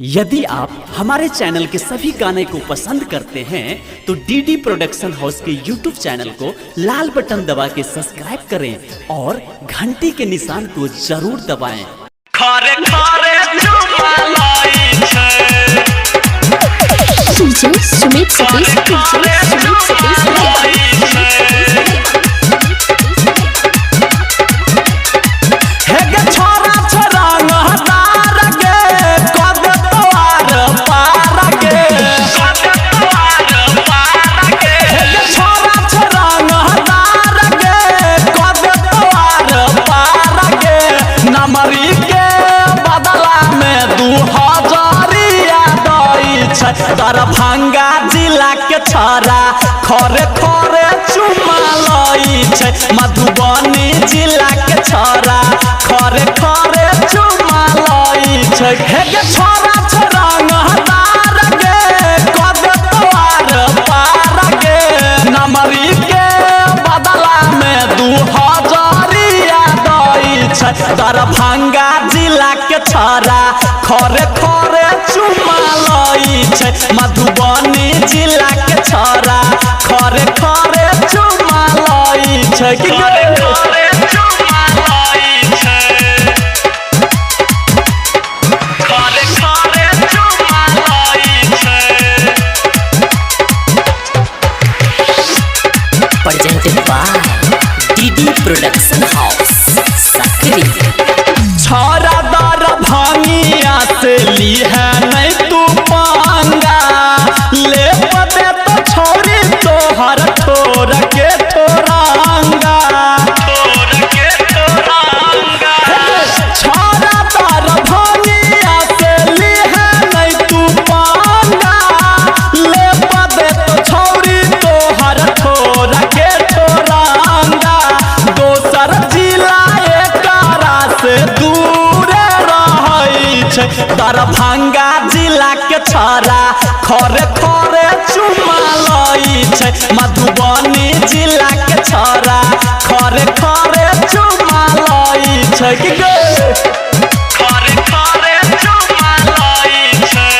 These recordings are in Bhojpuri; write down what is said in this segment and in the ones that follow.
यदि आप हमारे चैनल के सभी गाने को पसंद करते हैं तो डीडी प्रोडक्शन हाउस के यूट्यूब चैनल को लाल बटन दबा के सब्सक्राइब करें और घंटी के निशान को जरूर दबाएं। खारे खारे DJ सुमित सतीश दरभंगा जिला के छरा खरे खरे चुमा लई छै। मधुबनी जिला के छरा खरे खरे चुमा लई छै। हे गे छोरा छोरा नहदार गे कदे तोर पार गे नमरी के बदला में 2000 दई छै। दरभंगा जिला के छरा खरे खरे चुमा लई छै। मधुबनी जिला के छरा खरे खरे चुमा लई छै। खरे खरे चुमा लई छै। खरे खरे चुमा लई छै। presented by DD production house Sakri. छरा दरभंगिया से ली है नहीं तू पांगा ले पते तो छोरी तोहर ठोर के ठोरांगा ठोर के ठोरांगा। छरा दरभंगिया से ली है नहीं तू पांगा ले पते तो छोरी तोहर ठोर के ठोरांगा। दोसर जिला एकरा से दूर रहै छै। दरभंगा जिला के छरा खरे खरे चुमा लई छै। मधुबनी जिला के छरा खरे खरे चुमा लई छै। खरे खरे चुमा लई छै।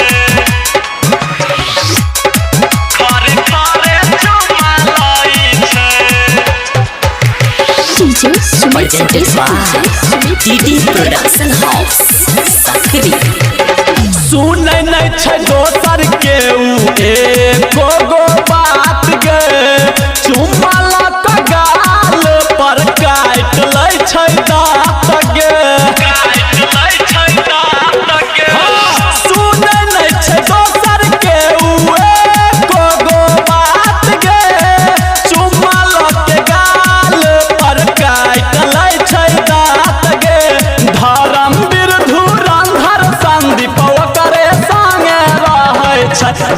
खरे खरे चुमा लई छै। DJ Sumit Satish DD production house Sakri. सुनै नहीं छै दोसर के उ एको गो बात गे चुमा लक गाल पर काट लै छै दाँत गे काट लै छै दाँत गे। सुनै नहीं छै दोसर के उ एको गो बात गे चुमा लक गाल पर काट लै छै दाँत गे। धर्मवीर धुरंधर संदीप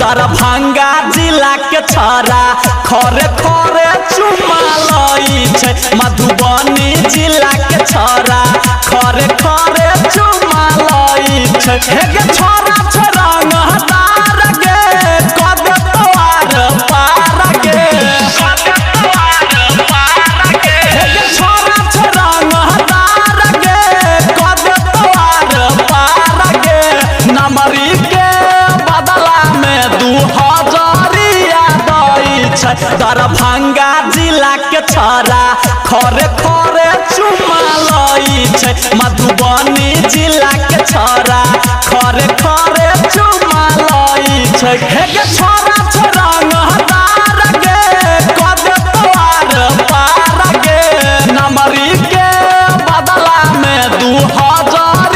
दरभंगा जिला के छरा खरे खरे चुमा लई छै। मधुबनी जिला के छरा खरे खरे चुमा लई छै। हे गे छोरा छोरा नहदार गे कदे तोर पार गे कदे तोर पार गे। हे गे छोरा छोरा नहदार गे कदे तोर पार गे नमरी के 2000 दई छै। दरभंगा जिला के छरा खरे खरे चुमा लई छै। मधुबनी जिला के छरा खरे खरे चुमा लई छै। हे गे छोरा छोरा नहदार गे कदे तोर पार गे नमरी के बदला में 2000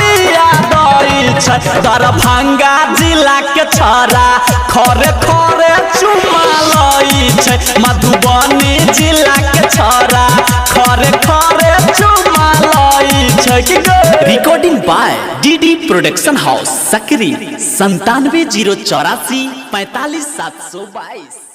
दई छै। दरभंगा जिला के छरा खरे खरे चुमा लई छै। मधुबनी जिला के छरा खरे खरे चुमा लई छै। Recording by DD production house Sakri 97 084 45 722।